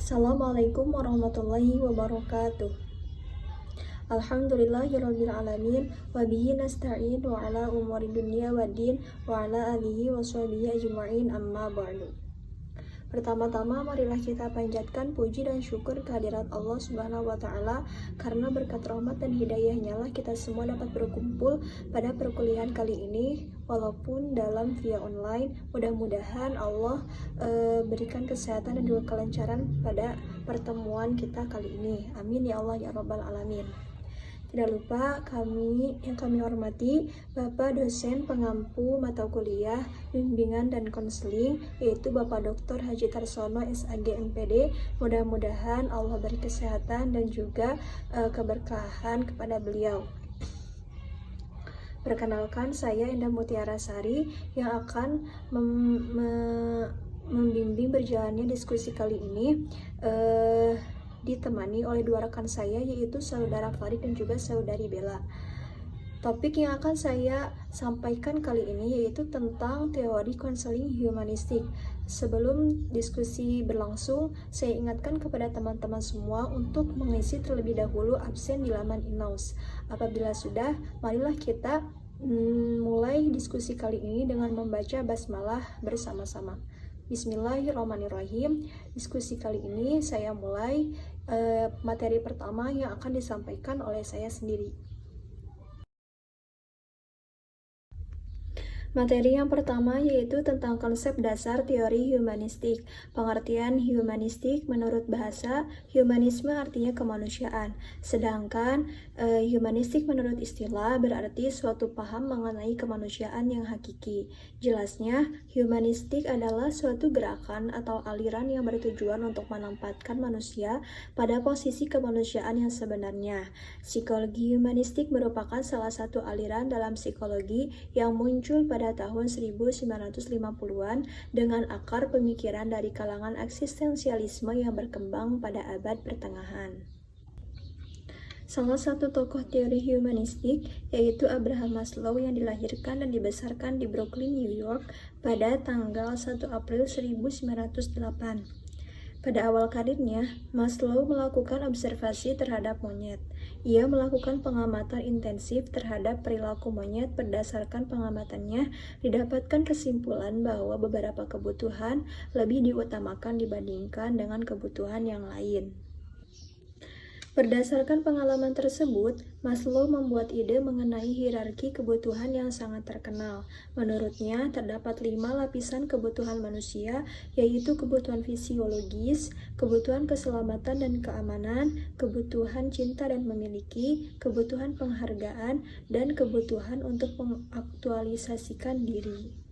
Assalamualaikum warahmatullahi wabarakatuh. Alhamdulillahirabbil alamin wa bihi nasta'in wa ala umuri dunya waddin wa ala alihi washabihi ajma'in amma ba'du. Pertama-tama marilah kita panjatkan puji dan syukur kehadirat Allah Subhanahu wa taala karena berkat rahmat dan hidayahnya lah kita semua dapat berkumpul pada perkuliahan kali ini walaupun dalam via online. Mudah-mudahan Allah berikan kesehatan dan juga kelancaran pada pertemuan kita kali ini. Amin ya Allah ya rabbal alamin. Tidak lupa yang kami hormati Bapak dosen pengampu mata kuliah bimbingan dan konseling, yaitu Bapak Dr. Haji Tarsono SAG MPD. Mudah-mudahan Allah beri kesehatan dan juga keberkahan kepada beliau. Perkenalkan, saya Indah Mutiara Sari yang akan membimbing berjalannya diskusi kali ini. Ditemani oleh dua rekan saya, yaitu Saudara Farid dan juga Saudari Bella. Topik yang akan saya sampaikan kali ini yaitu tentang teori konseling humanistik. Sebelum diskusi berlangsung, saya ingatkan kepada teman-teman semua untuk mengisi terlebih dahulu absen di laman INAUS. Apabila sudah, marilah kita mulai diskusi kali ini dengan membaca basmalah bersama-sama. Bismillahirrahmanirrahim. Diskusi kali ini saya mulai materi pertama yang akan disampaikan oleh saya sendiri. Materi yang pertama yaitu tentang konsep dasar teori humanistik. Pengertian humanistik menurut bahasa, humanisme artinya kemanusiaan. Sedangkan humanistik menurut istilah berarti suatu paham mengenai kemanusiaan yang hakiki. Jelasnya, humanistik adalah suatu gerakan atau aliran yang bertujuan untuk menempatkan manusia pada posisi kemanusiaan yang sebenarnya. Psikologi humanistik merupakan salah satu aliran dalam psikologi yang muncul pada tahun 1950-an dengan akar pemikiran dari kalangan eksistensialisme yang berkembang pada abad pertengahan. Salah satu tokoh teori humanistik yaitu Abraham Maslow yang dilahirkan dan dibesarkan di Brooklyn, New York pada tanggal 1 April 1908. Pada awal karirnya, Maslow melakukan observasi terhadap monyet. Ia melakukan pengamatan intensif terhadap perilaku monyet. Berdasarkan pengamatannya, didapatkan kesimpulan bahwa beberapa kebutuhan lebih diutamakan dibandingkan dengan kebutuhan yang lain. Berdasarkan pengalaman tersebut, Maslow membuat ide mengenai hierarki kebutuhan yang sangat terkenal. Menurutnya, terdapat 5 lapisan kebutuhan manusia, yaitu kebutuhan fisiologis, kebutuhan keselamatan dan keamanan, kebutuhan cinta dan memiliki, kebutuhan penghargaan, dan kebutuhan untuk mengaktualisasikan diri.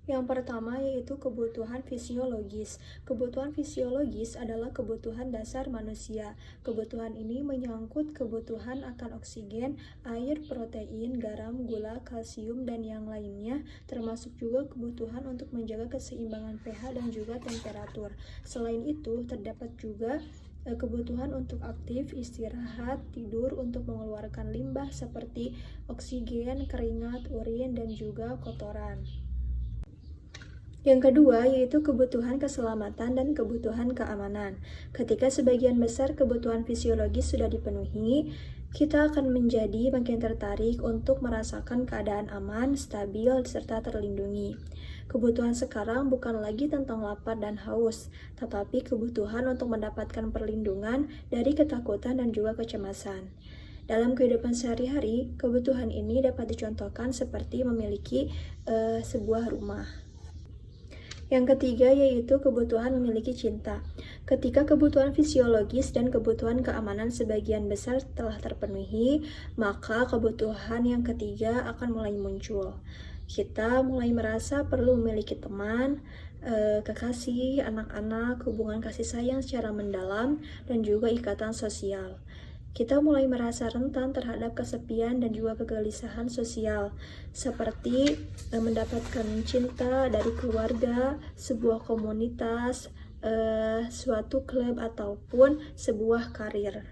Yang pertama yaitu kebutuhan fisiologis. Kebutuhan fisiologis adalah kebutuhan dasar manusia. Kebutuhan ini menyangkut kebutuhan akan oksigen, air, protein, garam, gula, kalsium, dan yang lainnya, termasuk juga kebutuhan untuk menjaga keseimbangan pH dan juga temperatur. Selain itu, terdapat juga kebutuhan untuk aktif, istirahat, tidur, untuk mengeluarkan limbah seperti oksigen, keringat, urin, dan juga kotoran. Yang kedua yaitu kebutuhan keselamatan dan kebutuhan keamanan. Ketika sebagian besar kebutuhan fisiologis sudah dipenuhi, kita akan menjadi makin tertarik untuk merasakan keadaan aman, stabil, serta terlindungi. Kebutuhan sekarang bukan lagi tentang lapar dan haus, tetapi kebutuhan untuk mendapatkan perlindungan dari ketakutan dan juga kecemasan. Dalam kehidupan sehari-hari, kebutuhan ini dapat dicontohkan seperti memiliki sebuah rumah. Yang ketiga yaitu kebutuhan memiliki cinta. Ketika kebutuhan fisiologis dan kebutuhan keamanan sebagian besar telah terpenuhi, maka kebutuhan yang ketiga akan mulai muncul. Kita mulai merasa perlu memiliki teman, kekasih, anak-anak, hubungan kasih sayang secara mendalam, dan juga ikatan sosial. Kita mulai merasa rentan terhadap kesepian dan juga kegelisahan sosial, seperti mendapatkan cinta dari keluarga, sebuah komunitas, suatu klub, ataupun sebuah karir.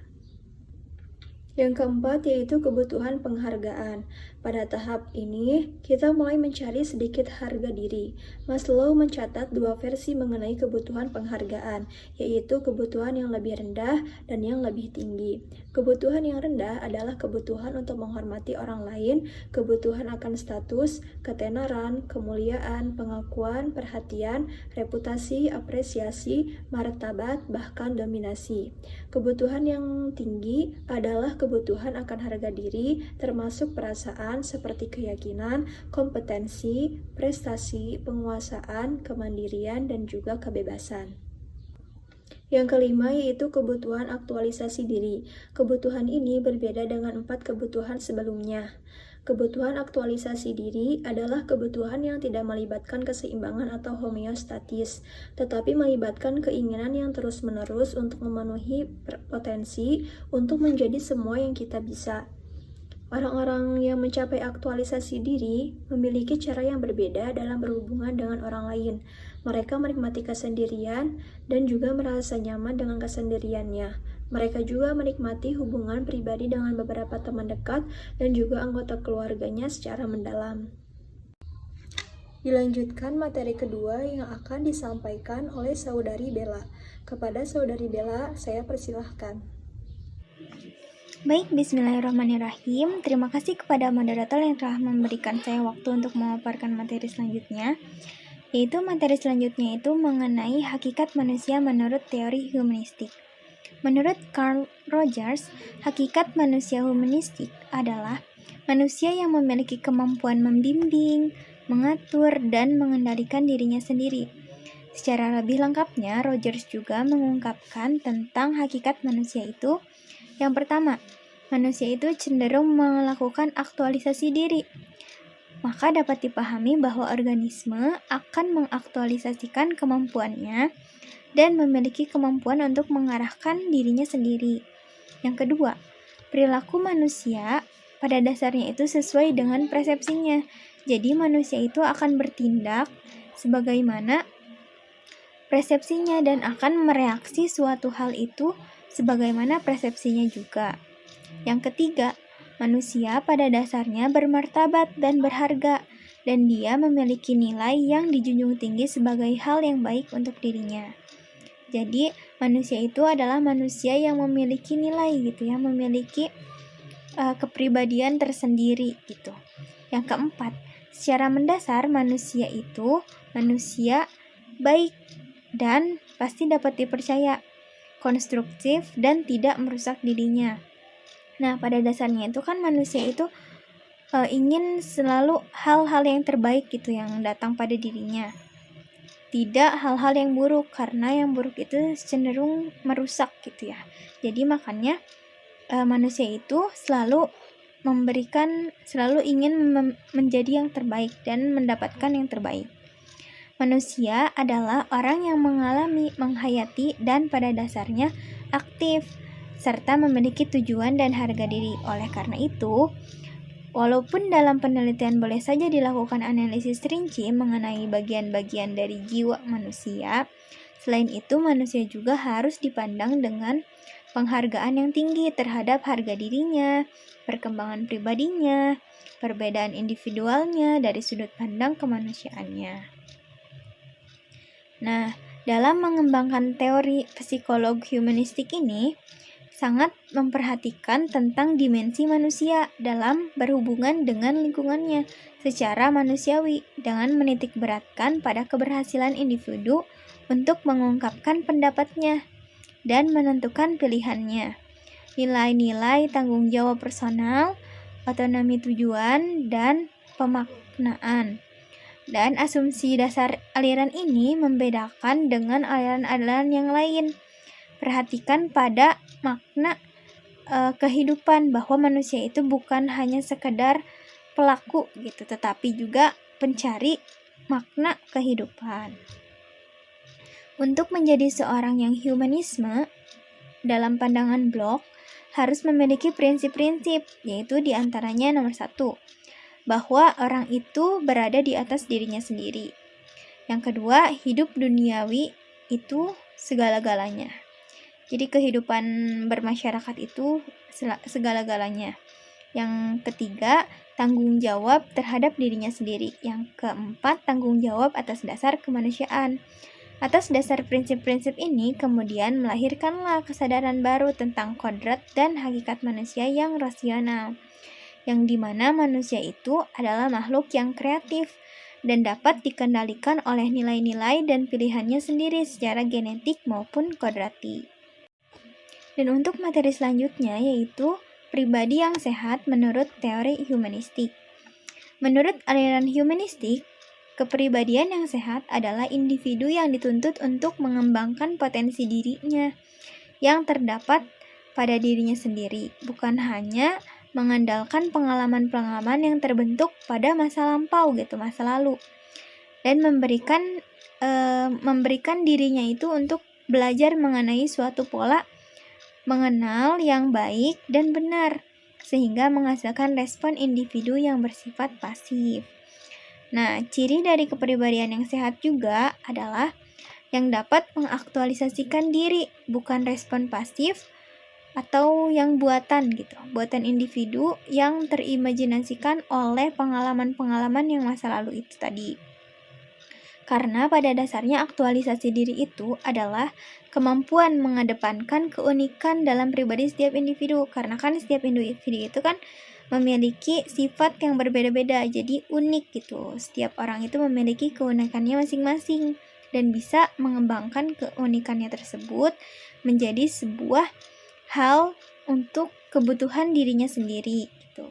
Yang keempat yaitu kebutuhan penghargaan. Pada tahap ini, kita mulai mencari sedikit harga diri. Maslow mencatat dua versi mengenai kebutuhan penghargaan, yaitu kebutuhan yang lebih rendah dan yang lebih tinggi. Kebutuhan yang rendah adalah kebutuhan untuk menghormati orang lain, kebutuhan akan status, ketenaran, kemuliaan, pengakuan, perhatian, reputasi, apresiasi, martabat, bahkan dominasi. Kebutuhan yang tinggi adalah kebutuhan akan harga diri, termasuk perasaan seperti keyakinan, kompetensi, prestasi, penguasaan, kemandirian, dan juga kebebasan. Yang kelima yaitu kebutuhan aktualisasi diri. Kebutuhan ini berbeda dengan 4 kebutuhan sebelumnya. Kebutuhan aktualisasi diri adalah kebutuhan yang tidak melibatkan keseimbangan atau homeostatis, tetapi melibatkan keinginan yang terus-menerus untuk memenuhi potensi untuk menjadi semua yang kita bisa. Orang-orang yang mencapai aktualisasi diri memiliki cara yang berbeda dalam berhubungan dengan orang lain. Mereka menikmati kesendirian dan juga merasa nyaman dengan kesendiriannya. Mereka juga menikmati hubungan pribadi dengan beberapa teman dekat dan juga anggota keluarganya secara mendalam. Dilanjutkan materi kedua yang akan disampaikan oleh Saudari Bella. Kepada Saudari Bella, saya persilahkan. Baik, bismillahirrahmanirrahim. Terima kasih kepada moderator yang telah memberikan saya waktu untuk memaparkan materi selanjutnya. Yaitu materi selanjutnya itu mengenai hakikat manusia menurut teori humanistik. Menurut Carl Rogers, hakikat manusia humanistik adalah manusia yang memiliki kemampuan membimbing, mengatur, dan mengendalikan dirinya sendiri. Secara lebih lengkapnya, Rogers juga mengungkapkan tentang hakikat manusia itu. Yang pertama, manusia itu cenderung melakukan aktualisasi diri. Maka dapat dipahami bahwa organisme akan mengaktualisasikan kemampuannya dan memiliki kemampuan untuk mengarahkan dirinya sendiri. Yang kedua, perilaku manusia pada dasarnya itu sesuai dengan persepsinya. Jadi manusia itu akan bertindak sebagaimana persepsinya dan akan mereaksi suatu hal itu sebagaimana persepsinya juga. Yang ketiga, manusia pada dasarnya bermartabat dan berharga, dan dia memiliki nilai yang dijunjung tinggi sebagai hal yang baik untuk dirinya. Jadi, manusia itu adalah manusia yang memiliki nilai gitu ya, memiliki kepribadian tersendiri gitu. Yang keempat, secara mendasar manusia itu manusia baik dan pasti dapat dipercaya, konstruktif dan tidak merusak dirinya. Nah, pada dasarnya itu kan manusia itu ingin selalu hal-hal yang terbaik gitu yang datang pada dirinya. Tidak hal-hal yang buruk, karena yang buruk itu cenderung merusak gitu ya. Jadi makanya manusia itu selalu ingin menjadi yang terbaik dan mendapatkan yang terbaik. Manusia adalah orang yang mengalami, menghayati, dan pada dasarnya aktif, serta memiliki tujuan dan harga diri. Oleh karena itu, walaupun dalam penelitian boleh saja dilakukan analisis rinci mengenai bagian-bagian dari jiwa manusia, selain itu manusia juga harus dipandang dengan penghargaan yang tinggi terhadap harga dirinya, perkembangan pribadinya, perbedaan individualnya dari sudut pandang kemanusiaannya. Nah, dalam mengembangkan teori psikolog humanistik ini, sangat memperhatikan tentang dimensi manusia dalam berhubungan dengan lingkungannya secara manusiawi dengan menitikberatkan pada keberhasilan individu untuk mengungkapkan pendapatnya dan menentukan pilihannya. Nilai-nilai tanggung jawab personal, otonomi tujuan, dan pemaknaan. Dan asumsi dasar aliran ini membedakan dengan aliran-aliran yang lain. Perhatikan pada makna kehidupan, bahwa manusia itu bukan hanya sekedar pelaku gitu, tetapi juga pencari makna kehidupan. Untuk menjadi seorang yang humanisme dalam pandangan Bloch harus memiliki prinsip-prinsip, yaitu diantaranya nomor 1, bahwa orang itu berada di atas dirinya sendiri. Yang kedua, hidup duniawi itu segala-galanya. Jadi kehidupan bermasyarakat itu segala-galanya. Yang ketiga, tanggung jawab terhadap dirinya sendiri. Yang keempat, tanggung jawab atas dasar kemanusiaan. Atas dasar prinsip-prinsip ini, kemudian melahirkanlah kesadaran baru tentang kodrat dan hakikat manusia yang rasional, yang dimana manusia itu adalah makhluk yang kreatif dan dapat dikendalikan oleh nilai-nilai dan pilihannya sendiri secara genetik maupun kodrati. Dan untuk materi selanjutnya yaitu pribadi yang sehat menurut teori humanistik. Menurut aliran humanistik, kepribadian yang sehat adalah individu yang dituntut untuk mengembangkan potensi dirinya yang terdapat pada dirinya sendiri, bukan hanya mengandalkan pengalaman-pengalaman yang terbentuk pada masa lampau gitu, masa lalu, dan memberikan dirinya itu untuk belajar mengenai suatu pola mengenal yang baik dan benar, sehingga menghasilkan respon individu yang bersifat pasif. Nah, ciri dari kepribadian yang sehat juga adalah yang dapat mengaktualisasikan diri, bukan respon pasif atau yang buatan gitu. Buatan individu yang terimajinasikan oleh pengalaman-pengalaman yang masa lalu itu tadi. Karena pada dasarnya aktualisasi diri itu adalah kemampuan mengedepankan keunikan dalam pribadi setiap individu. Karena kan setiap individu itu kan memiliki sifat yang berbeda-beda, jadi unik gitu. Setiap orang itu memiliki keunikannya masing-masing dan bisa mengembangkan keunikannya tersebut menjadi sebuah hal untuk kebutuhan dirinya sendiri gitu.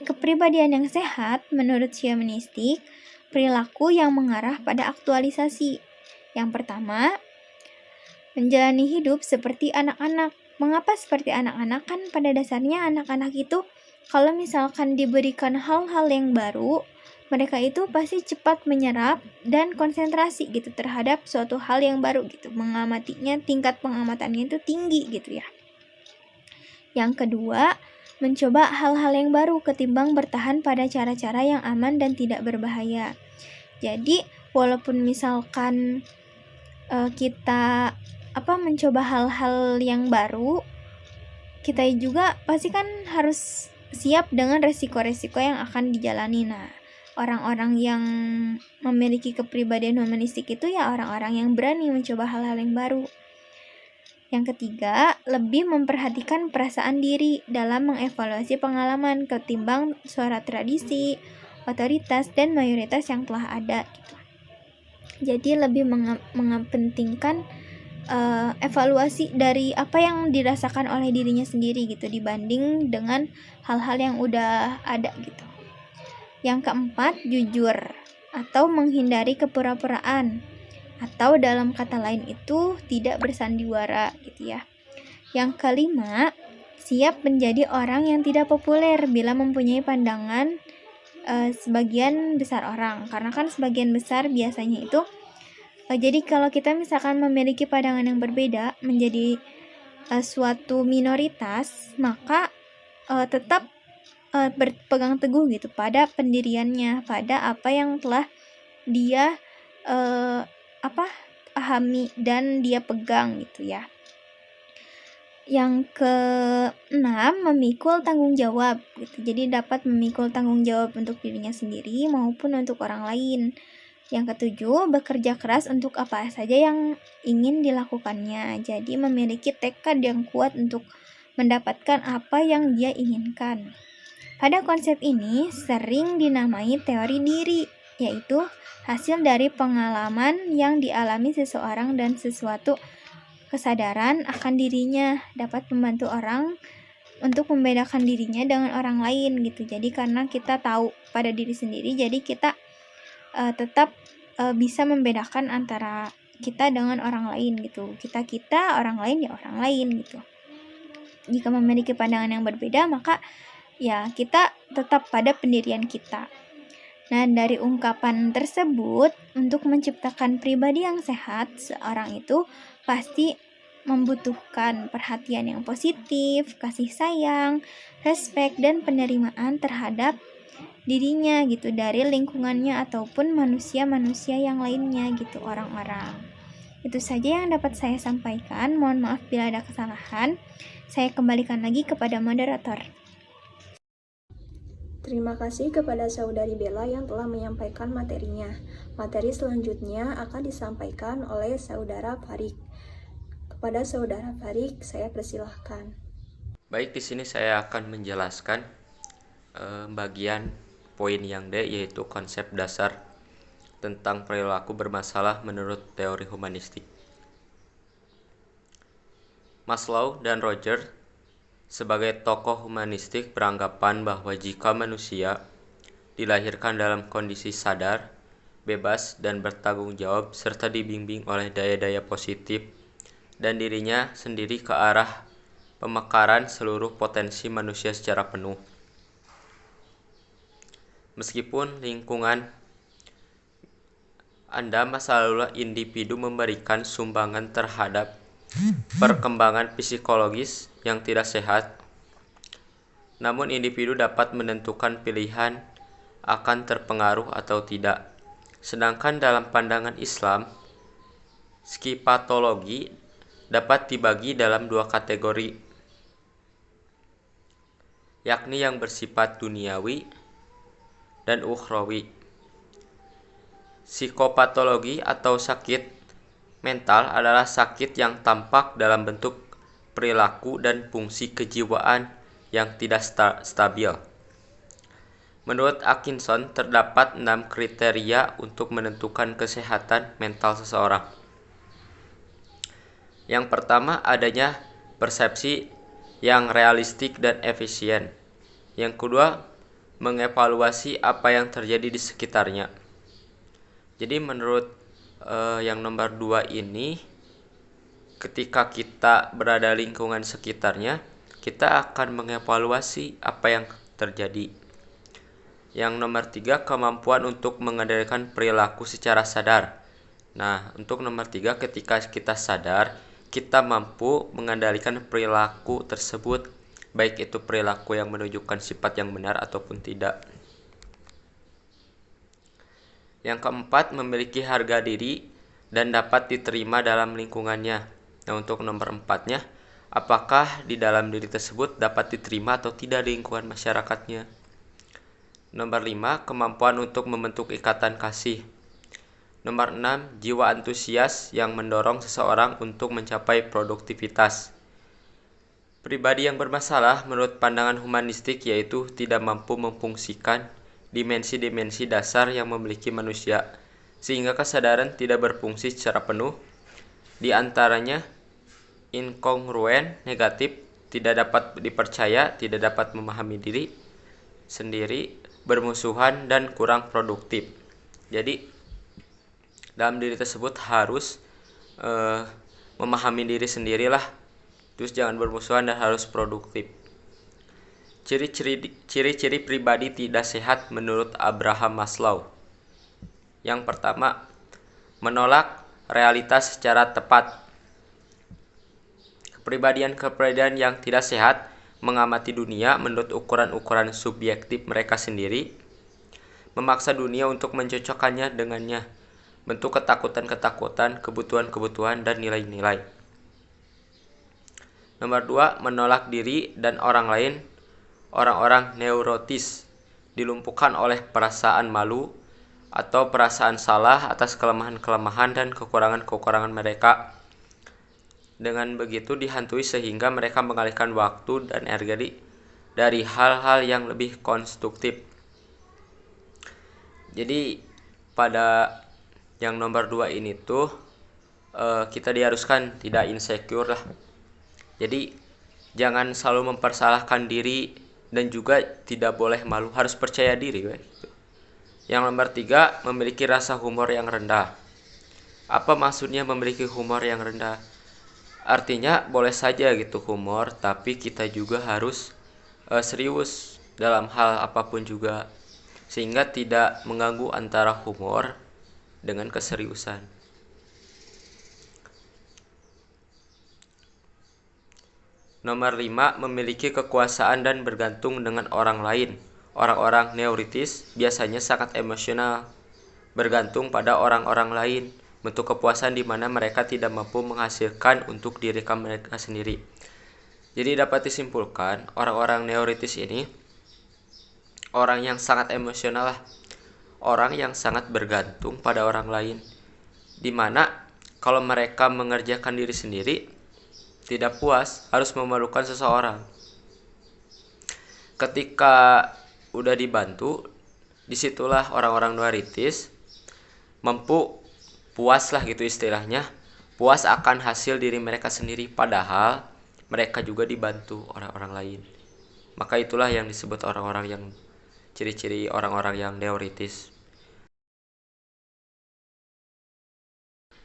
Kepribadian yang sehat menurut humanistik, perilaku yang mengarah pada aktualisasi. Yang pertama, menjalani hidup seperti anak-anak. Mengapa seperti anak-anak? Kan pada dasarnya anak-anak itu kalau misalkan diberikan hal-hal yang baru, mereka itu pasti cepat menyerap dan konsentrasi gitu terhadap suatu hal yang baru gitu. Mengamatinya, tingkat pengamatannya itu tinggi gitu ya. Yang kedua, mencoba hal-hal yang baru ketimbang bertahan pada cara-cara yang aman dan tidak berbahaya. Jadi, walaupun misalkan kita mencoba hal-hal yang baru, kita juga pasti kan harus siap dengan resiko-resiko yang akan dijalani. Nah, orang-orang yang memiliki kepribadian humanistik itu ya orang-orang yang berani mencoba hal-hal yang baru. Yang ketiga, lebih memperhatikan perasaan diri dalam mengevaluasi pengalaman ketimbang suara tradisi, otoritas, dan mayoritas yang telah ada gitu. Jadi lebih mengepentingkan evaluasi dari apa yang dirasakan oleh dirinya sendiri gitu dibanding dengan hal-hal yang udah ada gitu. Yang keempat, jujur atau menghindari kepura-puraan, atau dalam kata lain itu tidak bersandiwara gitu ya. Yang kelima, siap menjadi orang yang tidak populer bila mempunyai pandangan sebagian besar orang, karena kan sebagian besar biasanya itu jadi kalau kita misalkan memiliki pandangan yang berbeda menjadi suatu minoritas, maka tetap berpegang teguh gitu pada pendiriannya, pada apa yang telah dia pahami dan dia pegang gitu ya. Yang keenam, memikul tanggung jawab gitu. Jadi dapat memikul tanggung jawab untuk dirinya sendiri maupun untuk orang lain. Yang ketujuh, bekerja keras untuk apa saja yang ingin dilakukannya. Jadi memiliki tekad yang kuat untuk mendapatkan apa yang dia inginkan. Pada konsep ini sering dinamai teori diri, yaitu hasil dari pengalaman yang dialami seseorang dan sesuatu kesadaran akan dirinya dapat membantu orang untuk membedakan dirinya dengan orang lain gitu. Jadi karena kita tahu pada diri sendiri, jadi kita tetap bisa membedakan antara kita dengan orang lain gitu. Kita, orang lain ya orang lain gitu. Jika memiliki pandangan yang berbeda, maka ya kita tetap pada pendirian kita. Nah, dari ungkapan tersebut, untuk menciptakan pribadi yang sehat, seorang itu pasti membutuhkan perhatian yang positif, kasih sayang, respek, dan penerimaan terhadap dirinya gitu dari lingkungannya ataupun manusia-manusia yang lainnya gitu, orang-orang. Itu saja yang dapat saya sampaikan. Mohon maaf bila ada kesalahan. Saya kembalikan lagi kepada moderator. Terima kasih kepada Saudari Bella yang telah menyampaikan materinya. Materi selanjutnya akan disampaikan oleh Saudara Farik. Kepada Saudara Farik, saya persilahkan. Baik, di sini saya akan menjelaskan bagian poin yang D, yaitu konsep dasar tentang perilaku bermasalah menurut teori humanistik. Maslow dan Roger sebagai tokoh humanistik beranggapan bahwa jika manusia dilahirkan dalam kondisi sadar, bebas, dan bertanggung jawab serta dibimbing oleh daya-daya positif dan dirinya sendiri ke arah pemekaran seluruh potensi manusia secara penuh. Meskipun lingkungan Anda masa lalu individu memberikan sumbangan terhadap perkembangan psikologis yang tidak sehat, namun individu dapat menentukan pilihan akan terpengaruh atau tidak. Sedangkan dalam pandangan Islam, psikopatologi dapat dibagi dalam dua kategori, yakni yang bersifat duniawi dan ukhrawi. Psikopatologi atau sakit mental adalah sakit yang tampak dalam bentuk perilaku dan fungsi kejiwaan yang tidak stabil. Menurut Atkinson, terdapat 6 kriteria untuk menentukan kesehatan mental seseorang. Yang pertama, adanya persepsi yang realistik dan efisien. Yang kedua, mengevaluasi apa yang terjadi di sekitarnya. Jadi menurut yang nomor 2 ini, ketika kita berada di lingkungan sekitarnya, kita akan mengevaluasi apa yang terjadi. Yang nomor 3, kemampuan untuk mengendalikan perilaku secara sadar. Nah, untuk nomor 3, ketika kita sadar, kita mampu mengendalikan perilaku tersebut, baik itu perilaku yang menunjukkan sifat yang benar ataupun tidak. Yang keempat, memiliki harga diri dan dapat diterima dalam lingkungannya. Nah, untuk nomor 4-nya, apakah di dalam diri tersebut dapat diterima atau tidak di lingkungan masyarakatnya. Nomor 5, kemampuan untuk membentuk ikatan kasih. Nomor 6, jiwa antusias yang mendorong seseorang untuk mencapai produktivitas. Pribadi yang bermasalah menurut pandangan humanistik yaitu tidak mampu memfungsikan dimensi-dimensi dasar yang memiliki manusia, sehingga kesadaran tidak berfungsi secara penuh. Di antaranya inkongruen, negatif, tidak dapat dipercaya, tidak dapat memahami diri sendiri, bermusuhan, dan kurang produktif. Jadi dalam diri tersebut harus memahami diri sendirilah, terus jangan bermusuhan dan harus produktif. Ciri-ciri pribadi tidak sehat menurut Abraham Maslow. Yang pertama, menolak realitas secara tepat. Kepribadian yang tidak sehat mengamati dunia menurut ukuran-ukuran subjektif mereka sendiri, memaksa dunia untuk mencocokkannya dengannya, bentuk ketakutan-ketakutan, kebutuhan-kebutuhan, dan nilai-nilai. Nomor 2, menolak diri dan orang lain. Orang-orang neurotis dilumpuhkan oleh perasaan malu atau perasaan salah atas kelemahan-kelemahan dan kekurangan-kekurangan mereka. Dengan begitu dihantui sehingga mereka mengalihkan waktu dan energi dari hal-hal yang lebih konstruktif. Jadi pada yang nomor 2 ini tuh kita diharuskan tidak insecure lah. Jadi jangan selalu mempersalahkan diri dan juga tidak boleh malu, harus percaya diri. Yang nomor 3, memiliki rasa humor yang rendah. Apa maksudnya memiliki humor yang rendah? Artinya boleh saja gitu humor, tapi kita juga harus serius dalam hal apapun juga, sehingga tidak mengganggu antara humor dengan keseriusan. Nomor 5, memiliki kekuasaan dan bergantung dengan orang lain. Orang-orang neurotis biasanya sangat emosional, bergantung pada orang-orang lain, bentuk kepuasan di mana mereka tidak mampu menghasilkan untuk diri mereka sendiri. Jadi dapat disimpulkan, orang-orang neoritis ini orang yang sangat emosional lah, orang yang sangat bergantung pada orang lain, di mana kalau mereka mengerjakan diri sendiri tidak puas, harus memerlukan seseorang. Ketika udah dibantu, disitulah orang-orang neoritis mampu puas lah gitu istilahnya, puas akan hasil diri mereka sendiri, padahal mereka juga dibantu orang-orang lain. Maka itulah yang disebut orang-orang yang ciri-ciri orang-orang yang neoritis.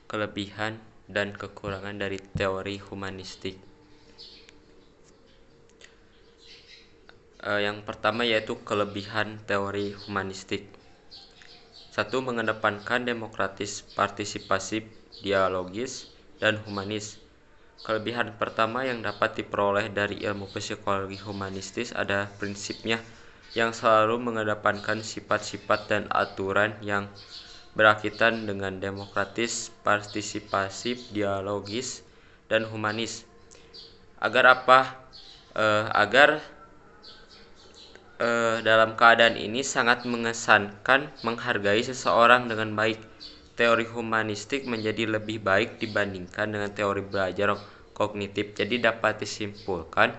Kelebihan dan kekurangan dari teori humanistik. Yang pertama yaitu kelebihan teori humanistik. 1. Mengedepankan demokratis, partisipasi, dialogis, dan humanis. Kelebihan pertama yang dapat diperoleh dari ilmu psikologi humanistis ada prinsipnya yang selalu mengedepankan sifat-sifat dan aturan yang berkaitan dengan demokratis, partisipatif, dialogis, dan humanis. Agar apa? Agar dalam keadaan ini sangat mengesankan menghargai seseorang dengan baik. Teori humanistik menjadi lebih baik dibandingkan dengan teori belajar kognitif. Jadi dapat disimpulkan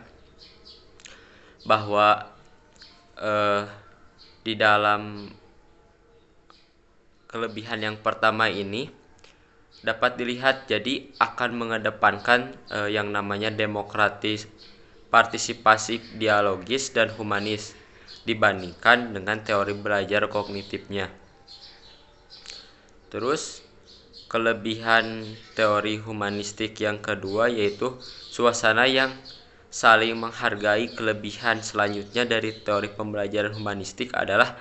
bahwa di dalam kelebihan yang pertama ini dapat dilihat jadi akan mengedepankan yang namanya demokratis, partisipatif, dialogis, dan humanis dibandingkan dengan teori belajar kognitifnya. Terus kelebihan teori humanistik yang kedua yaitu suasana yang saling menghargai. Kelebihan selanjutnya dari teori pembelajaran humanistik adalah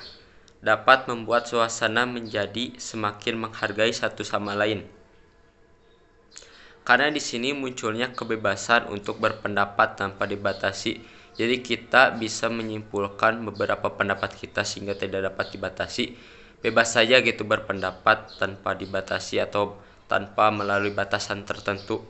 dapat membuat suasana menjadi semakin menghargai satu sama lain. Karena di sini munculnya kebebasan untuk berpendapat tanpa dibatasi. Jadi kita bisa menyimpulkan beberapa pendapat kita sehingga tidak dapat dibatasi. Bebas saja gitu berpendapat tanpa dibatasi atau tanpa melalui batasan tertentu.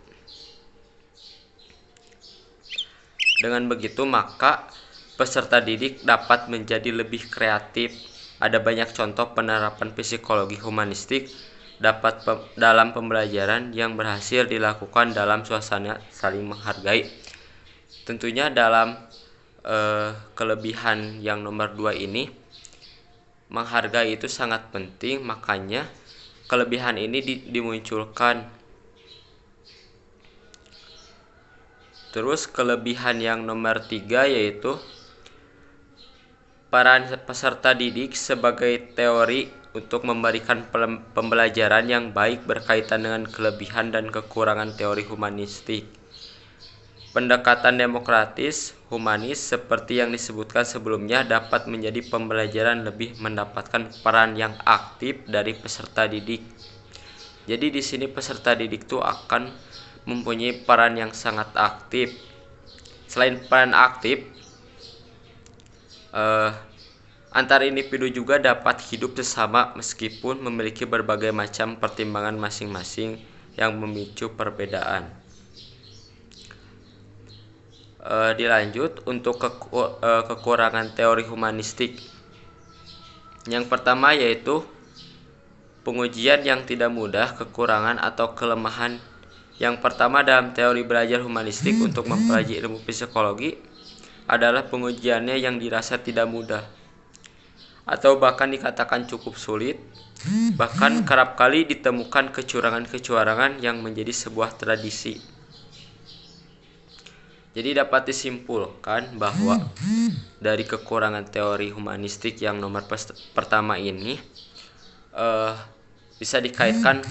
Dengan begitu maka peserta didik dapat menjadi lebih kreatif. Ada banyak contoh penerapan psikologi humanistik dalam pembelajaran yang berhasil dilakukan dalam suasana saling menghargai. Tentunya dalam kelebihan yang nomor 2 ini, menghargai itu sangat penting, makanya kelebihan ini dimunculkan. Terus kelebihan yang nomor 3 yaitu peran peserta didik sebagai teori untuk memberikan pembelajaran yang baik berkaitan dengan kelebihan dan kekurangan teori humanistik. Pendekatan demokratis, humanis seperti yang disebutkan sebelumnya dapat menjadi pembelajaran lebih mendapatkan peran yang aktif dari peserta didik. Jadi di sini peserta didik itu akan mempunyai peran yang sangat aktif. Selain peran aktif, antar individu juga dapat hidup bersama meskipun memiliki berbagai macam pertimbangan masing-masing yang memicu perbedaan. Dilanjut untuk kekurangan teori humanistik. Yang pertama yaitu pengujian yang tidak mudah, kekurangan atau kelemahan. Yang pertama dalam teori belajar humanistik untuk mempelajari ilmu psikologi adalah pengujiannya yang dirasa tidak mudah atau bahkan dikatakan cukup sulit. Bahkan kerap kali ditemukan kecurangan-kecurangan yang menjadi sebuah tradisi. Jadi dapat disimpulkan bahwa dari kekurangan teori humanistik yang nomor pertama ini bisa dikaitkan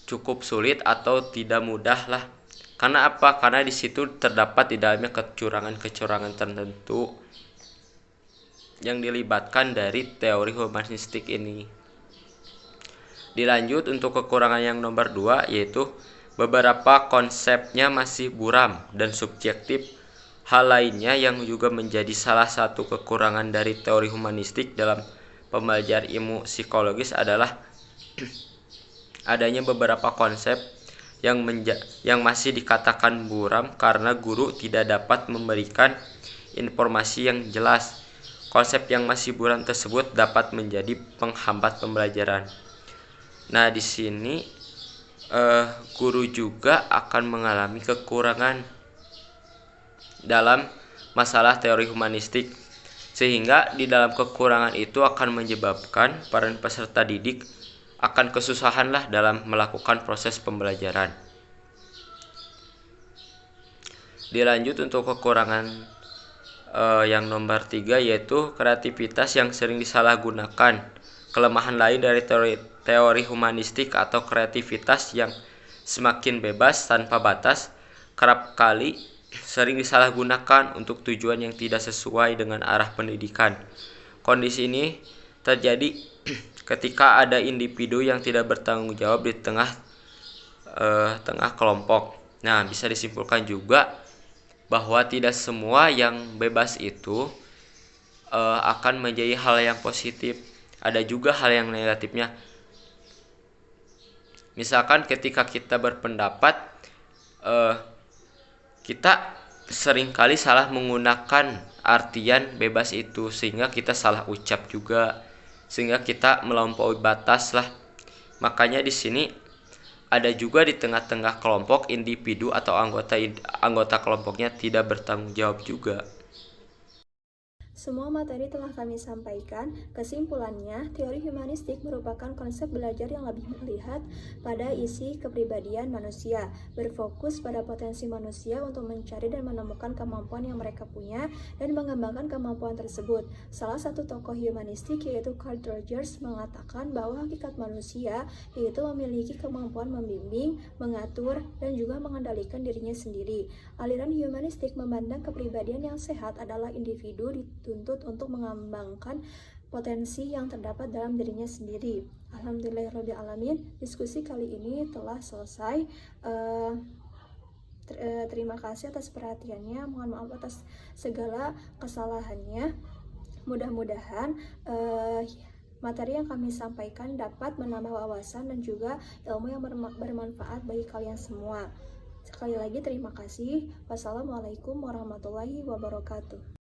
cukup sulit atau tidak mudah lah. Karena apa? Karena di situ terdapat di dalamnya kecurangan-kecurangan tertentu yang dilibatkan dari teori humanistik ini. Dilanjut untuk kekurangan yang nomor 2 yaitu beberapa konsepnya masih buram dan subjektif. Hal lainnya yang juga menjadi salah satu kekurangan dari teori humanistik dalam pembelajaran ilmu psikologis adalah adanya beberapa konsep yang masih dikatakan buram karena guru tidak dapat memberikan informasi yang jelas. Konsep yang masih buram tersebut dapat menjadi penghambat pembelajaran. Nah, di sini guru juga akan mengalami kekurangan dalam masalah teori humanistik, sehingga di dalam kekurangan itu akan menyebabkan para peserta didik akan kesusahan dalam melakukan proses pembelajaran. Dilanjut untuk kekurangan yang nomor 3, yaitu kreativitas yang sering disalahgunakan. Kelemahan lain dari teori humanistik atau kreativitas yang semakin bebas tanpa batas kerap kali sering disalahgunakan untuk tujuan yang tidak sesuai dengan arah pendidikan. Kondisi ini terjadi ketika ada individu yang tidak bertanggung jawab di tengah kelompok. Nah, bisa disimpulkan juga bahwa tidak semua yang bebas itu akan menjadi hal yang positif. Ada juga hal yang negatifnya. Misalkan ketika kita berpendapat, kita seringkali salah menggunakan artian bebas itu, sehingga kita salah ucap juga, sehingga kita melampaui batas Makanya di sini ada juga di tengah-tengah kelompok individu atau anggota kelompoknya tidak bertanggung jawab juga. Semua materi telah kami sampaikan. Kesimpulannya, teori humanistik merupakan konsep belajar yang lebih melihat pada isi kepribadian manusia, berfokus pada potensi manusia untuk mencari dan menemukan kemampuan yang mereka punya dan mengembangkan kemampuan tersebut. Salah satu tokoh humanistik yaitu Carl Rogers mengatakan bahwa hakikat manusia yaitu memiliki kemampuan membimbing, mengatur, dan juga mengendalikan dirinya sendiri. Aliran humanistik memandang kepribadian yang sehat adalah individu dituntut untuk mengembangkan potensi yang terdapat dalam dirinya sendiri. Alhamdulillahirabbil alamin, diskusi kali ini telah selesai. Terima kasih atas perhatiannya. Mohon maaf atas segala kesalahannya. Mudah-mudahan materi yang kami sampaikan dapat menambah wawasan dan juga ilmu yang bermanfaat bagi kalian semua. Sekali lagi terima kasih. Wassalamualaikum warahmatullahi wabarakatuh.